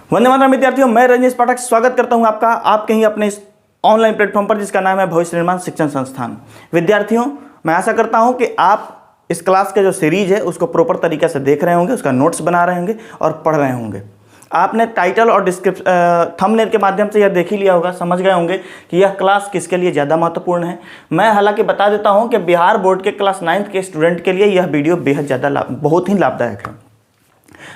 वंदे मातरम विद्यार्थियों, मैं रजनीश पाठक स्वागत करता हूं आपका आपके ही अपने इस ऑनलाइन प्लेटफॉर्म पर जिसका नाम है भविष्य निर्माण शिक्षण संस्थान। विद्यार्थियों, मैं आशा करता हूं कि आप इस क्लास के जो सीरीज है उसको प्रॉपर तरीके से देख रहे होंगे, उसका नोट्स बना रहे होंगे और पढ़ रहे होंगे। आपने टाइटल और थंबनेल के माध्यम से यह देख ही लिया होगा, समझ गए होंगे कि यह क्लास किसके लिए ज़्यादा महत्वपूर्ण है। मैं हालांकि बता देता हूं कि बिहार बोर्ड के क्लास 9th के स्टूडेंट के लिए यह वीडियो बेहद ज़्यादा बहुत ही लाभदायक है।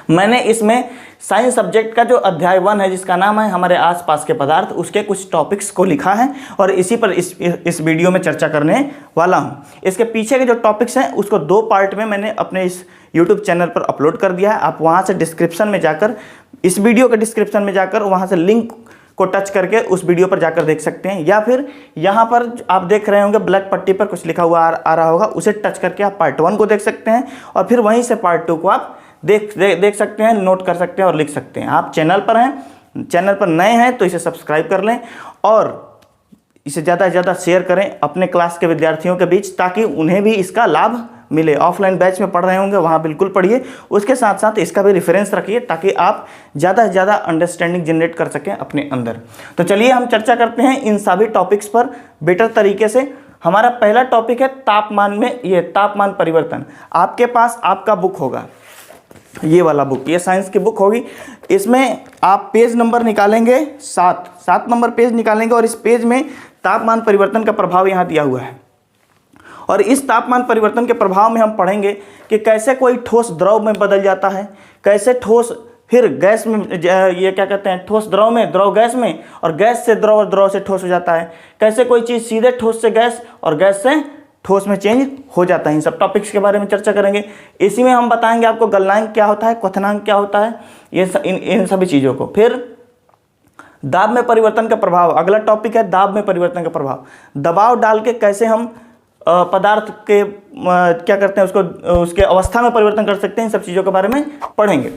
मैंने इसमें साइंस सब्जेक्ट का जो अध्याय 1 है जिसका नाम है हमारे आसपास के पदार्थ, उसके कुछ टॉपिक्स को लिखा है और इसी पर इस वीडियो में चर्चा करने वाला हूं। इसके पीछे के जो टॉपिक्स हैं उसको 2 पार्ट में मैंने अपने इस YouTube चैनल पर अपलोड कर दिया है। आप वहां से डिस्क्रिप्शन में जाकर, इस वीडियो के डिस्क्रिप्शन में जाकर वहां से लिंक को टच करके उस वीडियो पर जाकर देख सकते हैं, या फिर यहाँ पर आप देख रहे होंगे ब्लैक पट्टी पर कुछ लिखा हुआ आ रहा होगा, उसे टच करके आप पार्ट 1 को देख सकते हैं और फिर वहीं से पार्ट 2 को आप देख सकते हैं, नोट कर सकते हैं और लिख सकते हैं। आप चैनल पर हैं, चैनल पर नए हैं तो इसे सब्सक्राइब कर लें और इसे ज़्यादा से ज़्यादा शेयर करें अपने क्लास के विद्यार्थियों के बीच, ताकि उन्हें भी इसका लाभ मिले। ऑफलाइन बैच में पढ़ रहे होंगे वहाँ बिल्कुल पढ़िए, उसके साथ साथ इसका भी रेफरेंस रखिए ताकि आप ज़्यादा से ज़्यादा अंडरस्टैंडिंग जनरेट कर सकें अपने अंदर। तो चलिए हम चर्चा करते हैं इन सभी टॉपिक्स पर बेटर तरीके से। हमारा पहला टॉपिक है तापमान में तापमान परिवर्तन। आपके पास आपका बुक होगा, ये वाला बुक, ये साइंस की बुक होगी। इसमें आप पेज नंबर निकालेंगे 7 नंबर पेज निकालेंगे और इस पेज में तापमान परिवर्तन का प्रभाव यहाँ दिया हुआ है। और इस तापमान परिवर्तन के प्रभाव में हम पढ़ेंगे कि कैसे कोई ठोस द्रव में बदल जाता है, कैसे ठोस फिर गैस में, ये क्या कहते हैं, ठोस द्रव में, द्रव गैस में, और गैस से द्रव और द्रव से ठोस हो जाता है। कैसे कोई चीज़ सीधे ठोस से गैस और गैस से ठोस में चेंज हो जाता है। इन सब टॉपिक्स के बारे में चर्चा करेंगे। इसी में हम बताएंगे आपको गलनांक क्या होता है, क्वथनांक क्या होता है, ये इन सभी चीज़ों को। फिर दाब में परिवर्तन का प्रभाव, अगला टॉपिक है दाब में परिवर्तन का प्रभाव। दबाव डाल के कैसे हम पदार्थ के क्या करते हैं, उसको उसके अवस्था में परिवर्तन कर सकते हैं, इन सब चीज़ों के बारे में पढ़ेंगे।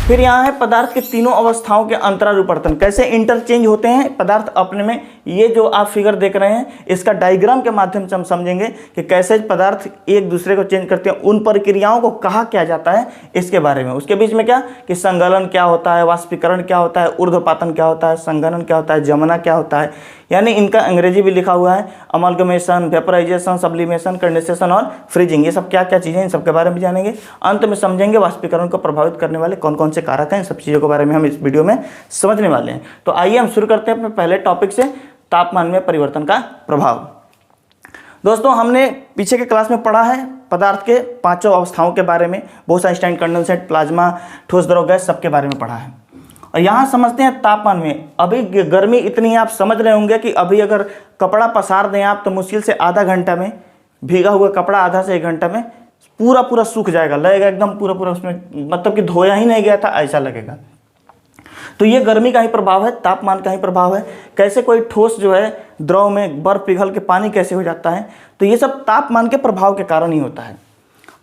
फिर यहाँ है पदार्थ के तीनों अवस्थाओं के अंतरारूपर्तन, कैसे इंटरचेंज होते हैं पदार्थ अपने में। ये जो आप फिगर देख रहे हैं इसका डायग्राम के माध्यम से हम समझेंगे कि कैसे पदार्थ एक दूसरे को चेंज करते हैं, उन प्रक्रियाओं को कहा क्या जाता है इसके बारे में। उसके बीच में क्या कि संगलन क्या होता है, वाष्पीकरण क्या होता है, ऊर्ध्वपातन क्या होता है, संघनन क्या होता है, जमना क्या होता है, यानी इनका अंग्रेजी भी लिखा हुआ है। अमलगमेशन, वेपराइजेशन, सब्लिमेशन, कंडेंसेशन और फ्रीजिंग, ये सब क्या क्या चीज़ें, इन सब के बारे में जानेंगे। अंत में समझेंगे वाष्पीकरण को प्रभावित करने वाले कौन कौन से कारक हैं, इन सब चीज़ों के बारे में हम इस वीडियो में समझने वाले हैं। तो आइए हम शुरू करते हैं अपने पहले टॉपिक से, तापमान में परिवर्तन का प्रभाव। दोस्तों, हमने पीछे के क्लास में पढ़ा है पदार्थ के 5 अवस्थाओं के बारे में, बोस-आइंस्टाइन, कंडेंसेट, प्लाज्मा, ठोस, द्रव, गैस, सबके बारे में पढ़ा है। और यहाँ समझते हैं तापमान में। अभी गर्मी इतनी है, आप समझ रहे होंगे कि अभी अगर कपड़ा पसार दें आप तो मुश्किल से आधा घंटा में, भीगा हुआ कपड़ा आधा से 1 घंटा में पूरा सूख जाएगा, लगेगा एकदम पूरा उसमें, मतलब कि धोया ही नहीं गया था ऐसा लगेगा। तो ये गर्मी का ही प्रभाव है, तापमान का ही प्रभाव है। कैसे कोई ठोस जो है द्रव में बर्फ पिघल के पानी कैसे हो जाता है, तो ये सब तापमान के प्रभाव के कारण ही होता है।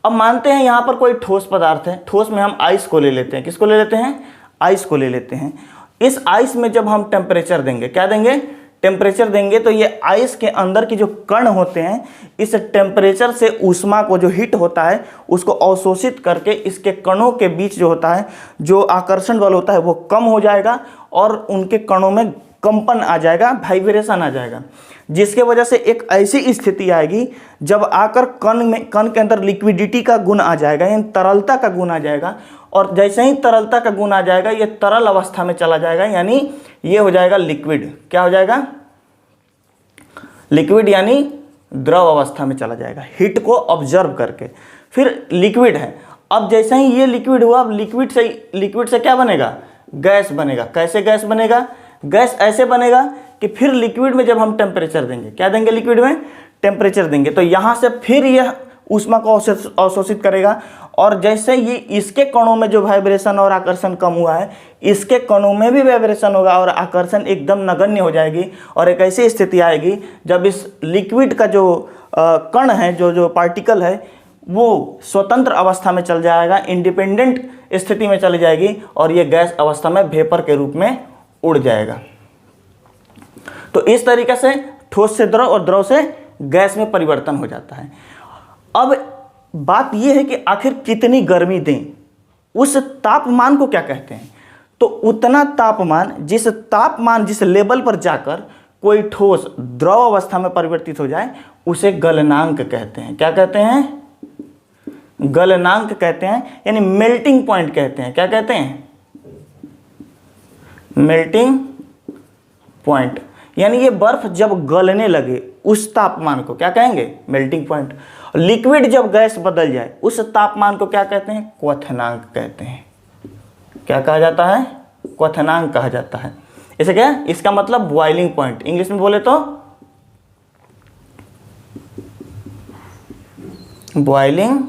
अब मानते हैं यहाँ पर कोई ठोस पदार्थ है, ठोस में हम आइस को ले लेते हैं। किसको ले लेते हैं? आइस को ले लेते हैं। इस आइस में जब हम टेम्परेचर देंगे, क्या देंगे? टेम्परेचर देंगे, तो ये आइस के अंदर की जो कण होते हैं इस टेम्परेचर से ऊष्मा को, जो हीट होता है उसको अवशोषित करके इसके कणों के बीच जो होता है, जो आकर्षण बल होता है वो कम हो जाएगा और उनके कणों में कंपन आ जाएगा, वाइब्रेशन आ जाएगा, जिसके वजह से एक ऐसी स्थिति आएगी जब आकर कण के अंदर लिक्विडिटी का गुण आ जाएगा, यानी तरलता का गुण आ जाएगा। और जैसे ही तरलता का गुण आ जाएगा ये तरल अवस्था में चला जाएगा, यानी ये हो जाएगा लिक्विड। क्या हो जाएगा? लिक्विड, यानी द्रव अवस्था में चला जाएगा, हीट को ऑब्जर्व करके। फिर लिक्विड है। अब जैसे ही ये लिक्विड हुआ, अब लिक्विड से क्या बनेगा? गैस बनेगा। कैसे गैस बनेगा? गैस ऐसे बनेगा कि फिर लिक्विड में जब हम टेम्परेचर देंगे, क्या देंगे? लिक्विड में टेम्परेचर देंगे, तो यहाँ से फिर यह ऊष्मा को अवशोषित करेगा और जैसे ये इसके कणों में जो वाइब्रेशन और आकर्षण कम हुआ है, इसके कणों में भी वाइब्रेशन होगा और आकर्षण एकदम नगण्य हो जाएगी। और एक ऐसी स्थिति आएगी जब इस लिक्विड का जो कण है, जो पार्टिकल है, वो स्वतंत्र अवस्था में चल जाएगा, इंडिपेंडेंट स्थिति में चली जाएगी और ये गैस अवस्था में वेपर के रूप में उड़ जाएगा। तो इस तरीके से ठोस से द्रव और द्रव से गैस में परिवर्तन हो जाता है। अब बात यह है कि आखिर कितनी गर्मी दें, उस तापमान को क्या कहते हैं? तो उतना तापमान, जिस लेवल पर जाकर कोई ठोस द्रव अवस्था में परिवर्तित हो जाए उसे गलनांक कहते हैं। क्या कहते हैं? गलनांक कहते हैं, यानी मेल्टिंग पॉइंट कहते हैं। क्या कहते हैं? Melting point. यानी ये बर्फ जब गलने लगे उस तापमान को क्या कहेंगे? Melting point. लिक्विड जब गैस बदल जाए उस तापमान को क्या कहते हैं? क्वथनांक कहते हैं। क्या कहा जाता है? क्वथनांक कहा जाता है। इसे क्या? इसका मतलब बॉइलिंग पॉइंट, इंग्लिश में बोले तो बॉइलिंग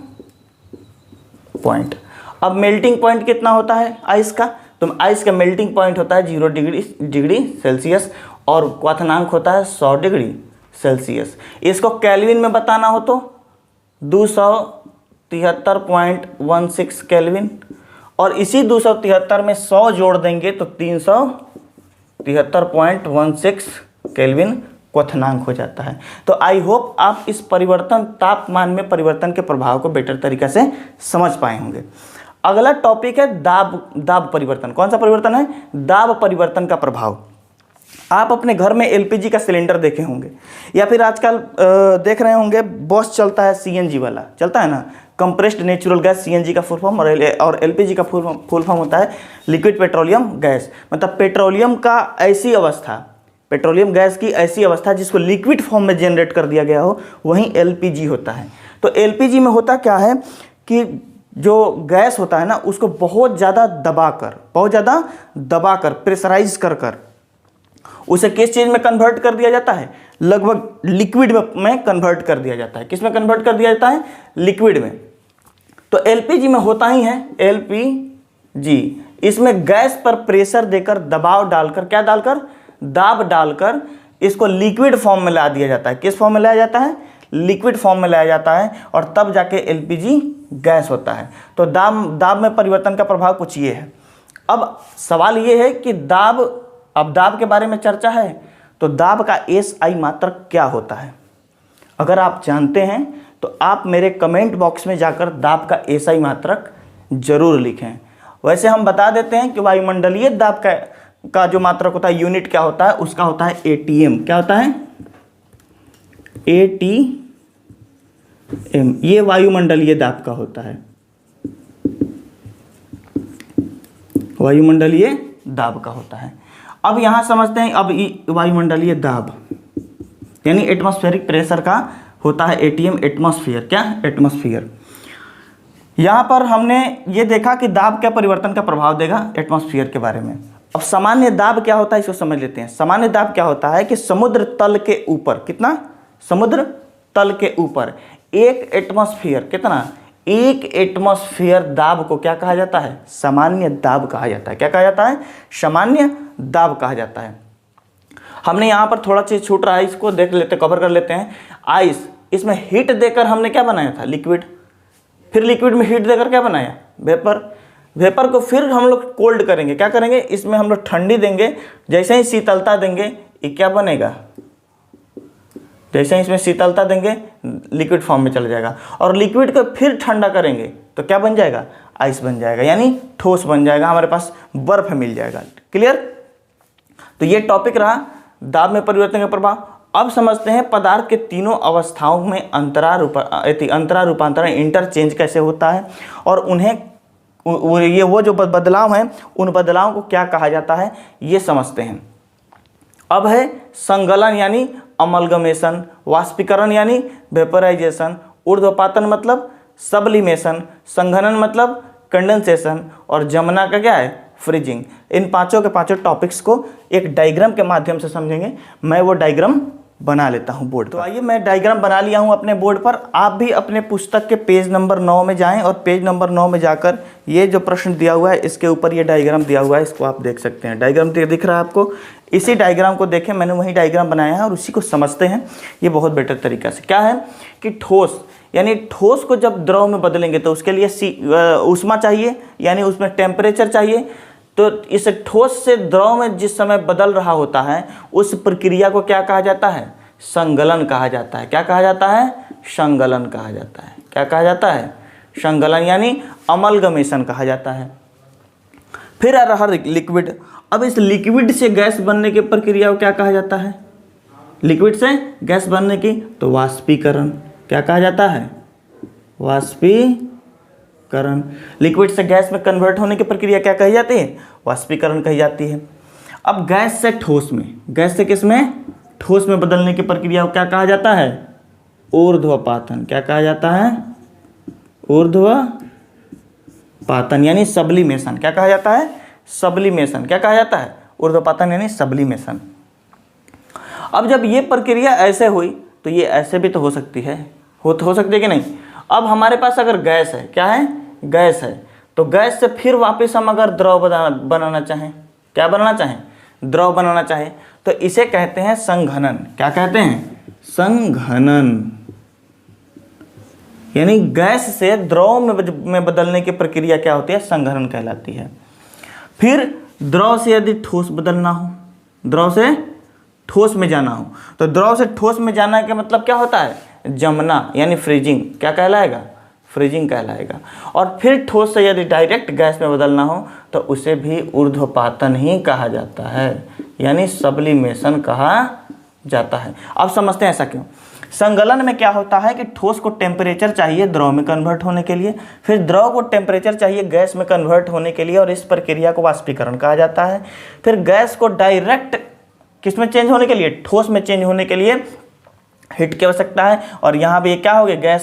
पॉइंट। अब मेल्टिंग पॉइंट कितना होता है आइस का? तो आइस का मेल्टिंग पॉइंट होता है 0 डिग्री सेल्सियस और क्वथनांक होता है 100 डिग्री सेल्सियस। इसको केल्विन में बताना हो तो 273.16 केल्विन, और इसी 273 में 100 जोड़ देंगे तो 373.16 केल्विन क्वथनांक हो जाता है। तो आई होप आप इस परिवर्तन, तापमान में परिवर्तन के प्रभाव को बेटर तरीके से समझ पाए होंगे। अगला टॉपिक है दाब परिवर्तन। कौन सा परिवर्तन है? दाब परिवर्तन का प्रभाव। आप अपने घर में एलपीजी का सिलेंडर देखे होंगे, या फिर आजकल देख रहे होंगे बॉस चलता है सीएनजी वाला, चलता है ना, कंप्रेस्ड नेचुरल गैस, सीएनजी का फुल फॉर्म, और एलपीजी का फुल फॉर्म होता है लिक्विड पेट्रोलियम गैस। मतलब पेट्रोलियम का ऐसी अवस्था, पेट्रोलियम गैस की ऐसी अवस्था जिसको लिक्विड फॉर्म में जनरेट कर दिया गया हो, वहीं एलपीजी होता है। तो एलपीजी में होता क्या है कि जो गैस होता है ना उसको बहुत ज़्यादा दबाकर प्रेशराइज कर उसे किस चीज़ में कन्वर्ट कर दिया जाता है? लगभग लिक्विड में कन्वर्ट कर दिया जाता है। किस में कन्वर्ट कर दिया जाता है? लिक्विड में। तो एलपीजी में होता ही है एलपीजी। इसमें गैस पर प्रेशर देकर, दबाव डालकर, क्या डालकर? दाब डालकर इसको लिक्विड फॉर्म में ला दिया जाता है। किस फॉर्म में लाया जाता है? लिक्विड फॉर्म में लाया जाता है, और तब जाके एलपीजी गैस होता है। तो दाब में परिवर्तन का प्रभाव कुछ ये है। अब सवाल ये है कि दाब के बारे में चर्चा है, तो दाब का एसआई मात्रक क्या होता है? अगर आप जानते हैं तो आप मेरे कमेंट बॉक्स में जाकर दाब का एसआई मात्रक जरूर लिखें। वैसे हम बता देते हैं कि वायुमंडलीय दाब का जो मात्रक होता है, यूनिट क्या होता है? उसका होता है एटीएम। क्या होता है? एटीएम। ये वायुमंडलीय दाब का होता है, वायुमंडलीय दाब का होता है। अब यहां समझते हैं, अब वायुमंडलीय दाब यानी एटमॉस्फेरिक प्रेशर का होता है एटीएम, एटमॉस्फेयर। क्या? एटमॉस्फेयर। यहां पर हमने ये देखा कि दाब क्या परिवर्तन का प्रभाव देगा एटमॉस्फेयर के बारे में। अब सामान्य दाब क्या होता है इसको समझ लेते हैं। सामान्य दाब क्या होता है कि समुद्र तल के ऊपर, कितना? समुद्र तल के ऊपर एक एटमॉस्फेयर, कितना? 1 एटमॉस्फेयर दाब को क्या कहा जाता है? सामान्य दाब कहा जाता है। क्या कहा जाता है? सामान्य दाब कहा जाता है। हमने यहाँ पर थोड़ा चीज छूट रहा है, इसको देख लेते, कवर कर लेते हैं। आइस, इसमें हीट देकर हमने क्या बनाया था? लिक्विड। फिर लिक्विड में हीट देकर क्या बनाया? वेपर को फिर हम लोग कोल्ड करेंगे। क्या करेंगे? इसमें हम लोग ठंडी देंगे। जैसे ही शीतलता देंगे ये क्या बनेगा? जैसे ही इसमें शीतलता देंगे लिक्विड फॉर्म में चला जाएगा, और लिक्विड को फिर ठंडा करेंगे तो क्या बन जाएगा? आइस बन जाएगा, यानी ठोस बन जाएगा, हमारे पास बर्फ मिल जाएगा। क्लियर? तो ये टॉपिक रहा दाब में परिवर्तन का प्रभाव। अब समझते हैं पदार्थ के तीनों अवस्थाओं में अंतरा रूपांतरण, इंटरचेंज कैसे होता है, और उन्हें ये वो जो बदलाव हैं उन बदलावों को क्या कहा जाता है, ये समझते हैं। अब है संगलन यानी अमलगमेशन, वाष्पीकरण यानी वेपराइजेशन, ऊर्ध्वपातन मतलब सब्लिमेशन, संघनन मतलब कंडेंसेशन, और जमना का क्या है? फ्रीजिंग। इन पांचों के पांचों टॉपिक्स को एक डायग्राम के माध्यम से समझेंगे। मैं वो डायग्राम बना लेता हूं बोर्ड पर। तो आइए, मैं डायग्राम बना लिया हूं अपने बोर्ड पर। आप भी अपने पुस्तक के पेज नंबर 9 में जाएं, और पेज नंबर 9 में जाकर ये जो प्रश्न दिया हुआ है इसके ऊपर ये डायग्राम दिया हुआ है, इसको आप देख सकते हैं। डायग्राम दिख रहा है आपको? इसी डायग्राम को देखें, मैंने वही डायग्राम बनाया है और उसी को समझते हैं ये बहुत बेटर तरीका से। क्या है कि ठोस, यानी ठोस को जब द्रव में बदलेंगे तो उसके लिए ऊष्मा चाहिए, यानी उसमें टेम्परेचर चाहिए। तो इस ठोस से द्रव में जिस समय बदल रहा होता है उस प्रक्रिया को क्या कहा जाता है? संगलन कहा जाता है। क्या कहा जाता है? संगलन कहा जाता है। क्या कहा जाता है? संगलन यानी अमलगमेशन कहा जाता है। फिर आ रहा लिक्विड। अब इस लिक्विड से गैस बनने की प्रक्रिया को क्या कहा जाता है? लिक्विड से गैस बनने की तो वाष्पीकरण। क्या कहा जाता है? वाष्पीकरण। लिक्विड से गैस में कन्वर्ट होने की प्रक्रिया क्या कही जाती है? वाष्पीकरण कही जाती है। अब गैस से ठोस में, गैस से किस में? ठोस में बदलने की प्रक्रिया को क्या कहा जाता है? ऊर्ध्वपातन। क्या कहा जाता है? ऊर्ध्वपातन यानी सब्लिमेशन। क्या कहा जाता है? सब्लिमेशन। क्या कहा जाता है? ऊर्ध्वपातन यानी सब्लिमेशन। अब जब ये प्रक्रिया ऐसे हुई तो ये ऐसे भी तो हो सकती है, हो सकती है कि नहीं? अब हमारे पास अगर गैस है, क्या है? गैस है, तो गैस से फिर वापस हम अगर द्रव बनाना चाहें, क्या बनाना चाहें? द्रव बनाना चाहें, तो इसे कहते हैं संघनन। क्या कहते हैं? संघनन। यानी गैस से द्रव में बदलने की प्रक्रिया क्या होती है? संघनन कहलाती है। फिर द्रव से यदि ठोस बदलना हो, द्रव से ठोस में जाना हो, तो द्रव से ठोस में जाना का मतलब क्या होता है? जमना यानी फ्रीजिंग। क्या कहलाएगा? फ्रीजिंग कहलाएगा। और फिर ठोस से यदि डायरेक्ट गैस में बदलना हो तो उसे भी ऊर्ध्वपातन ही कहा जाता है, यानी सब्लिमेशन कहा जाता है। अब समझते हैं ऐसा क्यों। संगलन में क्या होता है कि ठोस को टेम्परेचर चाहिए द्रव में कन्वर्ट होने के लिए, फिर द्रव को टेम्परेचर चाहिए गैस में कन्वर्ट होने के लिए, और इस प्रक्रिया को वाष्पीकरण कहा जाता है। फिर गैस को डायरेक्ट किस में चेंज होने के लिए? ठोस में चेंज होने के लिए हीट की आवश्यकता है। और यहाँ पे क्या हो गया?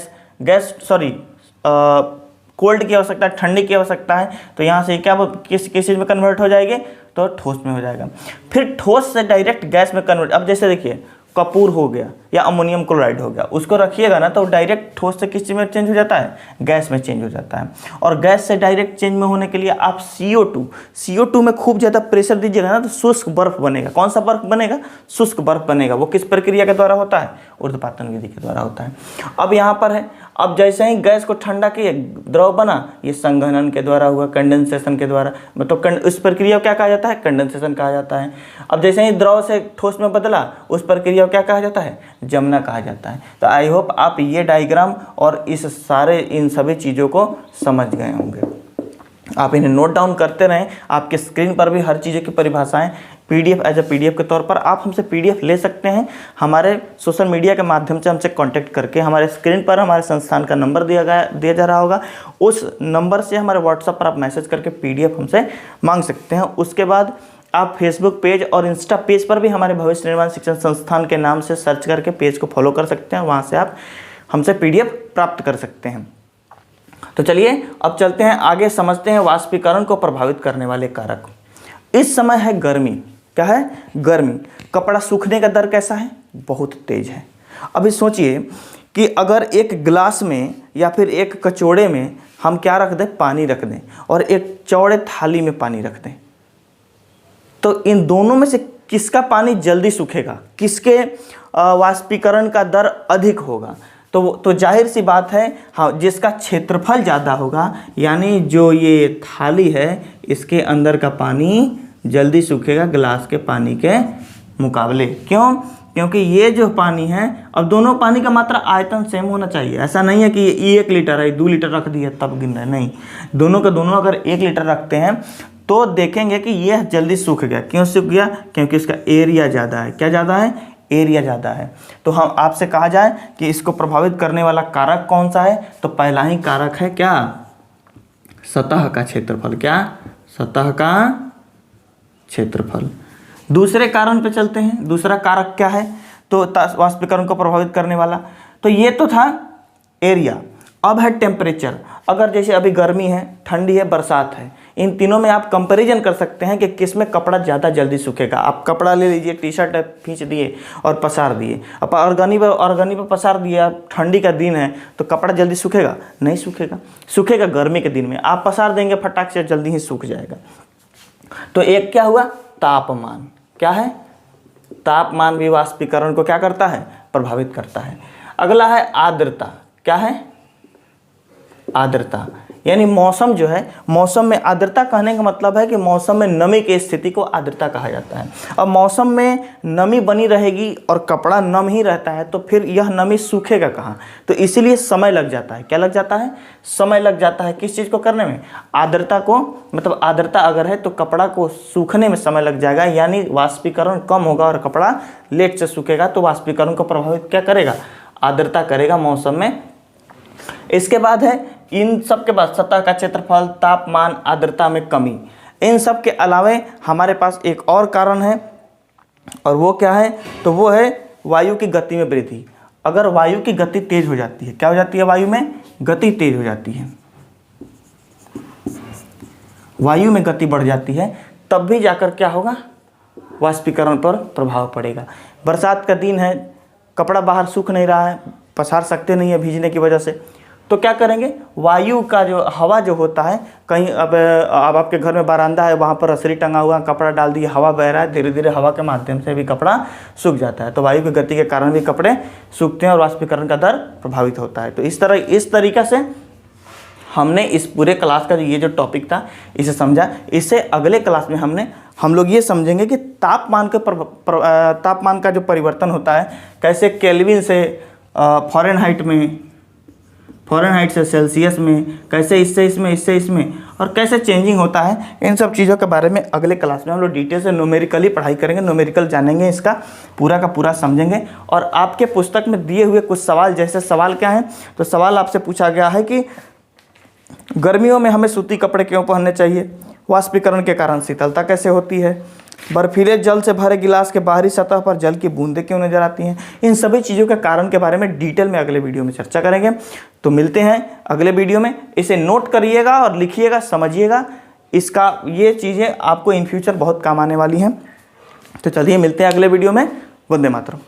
कोल्ड की आवश्यकता है, ठंडी की आवश्यकता है। तो यहाँ से क्या किस चीज़ में कन्वर्ट हो जाएगी? तो ठोस में हो जाएगा। फिर ठोस से डायरेक्ट गैस में कन्वर्ट। अब जैसे देखिए कपूर हो गया या अमोनियम क्लोराइड हो गया, उसको रखिएगा ना तो डायरेक्ट ठोस से किस चीज़ में चेंज हो जाता है? गैस में चेंज हो जाता है। और गैस से डायरेक्ट चेंज में होने के लिए आप CO2 में खूब ज़्यादा प्रेशर दीजिएगा ना तो शुष्क बर्फ बनेगा। कौन सा बर्फ बनेगा? शुष्क बर्फ बनेगा। वो किस प्रक्रिया के द्वारा होता है? ऊर्ध्वपातन विधि के द्वारा होता है। अब यहाँ पर है, अब जैसे ही गैस को ठंडा किए द्रव बना, ये संघनन के द्वारा हुआ, कंडेंसेशन के द्वारा। मतलब इस प्रक्रिया को क्या कहा जाता है? कंडेंसेशन कहा जाता है। अब जैसे ही द्रव से ठोस में बदला, उस प्रक्रिया को क्या कहा जाता है? जमना कहा जाता है। तो आई होप आप ये डायग्राम और इन सभी चीज़ों को समझ गए होंगे। आप इन्हें नोट डाउन करते रहें। आपके स्क्रीन पर भी हर चीज़ों की परिभाषाएं PDF एज ए PDF के तौर पर आप हमसे PDF ले सकते हैं। हमारे सोशल मीडिया के माध्यम से हमसे कांटेक्ट करके, हमारे स्क्रीन पर हमारे संस्थान का नंबर दिया जा रहा होगा, उस नंबर से हमारे व्हाट्सएप पर आप मैसेज करके PDF हमसे मांग सकते हैं। उसके बाद आप फेसबुक पेज और इंस्टा पेज पर भी हमारे भविष्य निर्माण शिक्षण संस्थान के नाम से सर्च करके पेज को फॉलो कर सकते हैं। वहाँ से आप हमसे PDF प्राप्त कर सकते हैं। तो चलिए अब चलते हैं आगे, समझते हैं वाष्पीकरण को प्रभावित करने वाले कारक। इस समय है गर्मी। क्या है? गर्मी। कपड़ा सूखने का दर कैसा है? बहुत तेज है। अभी सोचिए कि अगर एक गिलास में या फिर एक कचौड़े में हम क्या रख दें? पानी रख दें, और एक चौड़े थाली में पानी रख दें, तो इन दोनों में से किसका पानी जल्दी सूखेगा? किसके वाष्पीकरण का दर अधिक होगा? तो जाहिर सी बात है, हाँ, जिसका क्षेत्रफल ज़्यादा होगा, यानी जो ये थाली है इसके अंदर का पानी जल्दी सूखेगा गिलास के पानी के मुकाबले। क्यों? क्योंकि ये जो पानी है, अब दोनों पानी का मात्रा आयतन सेम होना चाहिए। ऐसा नहीं है कि ये 1 लीटर है, 2 लीटर रख दिया तब गिन रहे, नहीं। दोनों का दोनों अगर 1 लीटर रखते हैं तो देखेंगे कि यह जल्दी सूख गया। क्यों सूख गया? क्योंकि इसका एरिया ज़्यादा है। क्या ज़्यादा है? एरिया ज़्यादा है। तो हम आपसे कहा जाए कि इसको प्रभावित करने वाला कारक कौन सा है, तो पहला ही कारक है क्या? सतह का क्षेत्रफल। क्या? सतह का क्षेत्रफल। दूसरे कारण पे चलते हैं। दूसरा कारक क्या है? तो वाष्पीकरण को प्रभावित करने वाला, तो ये तो था एरिया। अब है टेम्परेचर। अगर जैसे अभी गर्मी है, ठंडी है, बरसात है, इन तीनों में आप कंपैरिजन कर सकते हैं कि किस में कपड़ा ज़्यादा जल्दी सूखेगा। आप कपड़ा ले लीजिए, टी-शर्ट खींच दिए और पसार दिए, अब अर्गनी पर पसार दिया, ठंडी का दिन है तो कपड़ा जल्दी सूखेगा? नहीं सूखेगा। सूखेगा गर्मी के दिन में। आप पसार देंगे फटाक से, जल्दी ही सूख जाएगा। तो एक क्या हुआ? तापमान। क्या है? तापमान भी वाष्पीकरण को क्या करता है? प्रभावित करता है। अगला है आर्द्रता। क्या है? आर्द्रता। यानी मौसम जो है, मौसम में आर्द्रता कहने का मतलब है कि मौसम में नमी की स्थिति को आर्द्रता कहा जाता है। अब मौसम में नमी बनी रहेगी और कपड़ा नम ही रहता है तो फिर यह नमी सूखेगा कहाँ, तो इसीलिए समय लग जाता है। क्या लग जाता है? समय लग जाता है किस चीज़ को करने में? आर्द्रता को, मतलब आर्द्रता अगर है तो कपड़ा को सूखने में समय लग जाएगा, यानी वाष्पीकरण कम होगा और कपड़ा लेट से सूखेगा, तो वाष्पीकरण को प्रभावित क्या करेगा? आर्द्रता करेगा मौसम में। इसके बाद है इन सब के बाद सतह का क्षेत्रफल, तापमान, आर्द्रता में कमी। इन सब के अलावे हमारे पास एक और कारण है, और वो क्या है? तो वो है वायु की गति में वृद्धि। अगर वायु की गति तेज हो जाती है, क्या हो जाती है? वायु में गति तेज हो जाती है, वायु में गति बढ़ जाती है, तब भी जाकर क्या होगा? वाष्पीकरण पर प्रभाव पड़ेगा। बरसात का दिन है, कपड़ा बाहर सूख नहीं रहा है, पसार सकते नहीं है भीगने की वजह से, तो क्या करेंगे? वायु का जो हवा जो होता है, कहीं अब आपके घर में बरामदा है, वहाँ पर रसरी टंगा हुआ, कपड़ा डाल दिए, हवा बह रहा है, धीरे धीरे हवा के माध्यम से भी कपड़ा सूख जाता है। तो वायु की गति के कारण भी कपड़े सूखते हैं और वाष्पीकरण का दर प्रभावित होता है। तो इस तरीक़े से हमने इस पूरे क्लास का ये जो टॉपिक था इसे समझा। इससे अगले क्लास में हम लोग ये समझेंगे कि तापमान का जो परिवर्तन होता है, कैसे केल्विन से फ़ारेनहाइट से सेल्सियस में, कैसे इससे इसमें और कैसे चेंजिंग होता है, इन सब चीज़ों के बारे में अगले क्लास में हम लोग डिटेल से न्यूमेरिकली पढ़ाई करेंगे, न्यूमेरिकल जानेंगे, इसका पूरा का पूरा समझेंगे। और आपके पुस्तक में दिए हुए कुछ सवाल, जैसे सवाल क्या हैं, तो सवाल आपसे पूछा गया है कि गर्मियों में हमें सूती कपड़े क्यों पहनने चाहिए? वाष्पीकरण के कारण शीतलता कैसे होती है? बर्फीले जल से भरे गिलास के बाहरी सतह पर जल की बूंदें क्यों नजर आती हैं? इन सभी चीज़ों के कारण के बारे में डिटेल में अगले वीडियो में चर्चा करेंगे। तो मिलते हैं अगले वीडियो में। इसे नोट करिएगा और लिखिएगा, समझिएगा, इसका ये चीज़ें आपको इन फ्यूचर बहुत काम आने वाली हैं। तो चलिए मिलते हैं अगले वीडियो में। वंदे मातरम।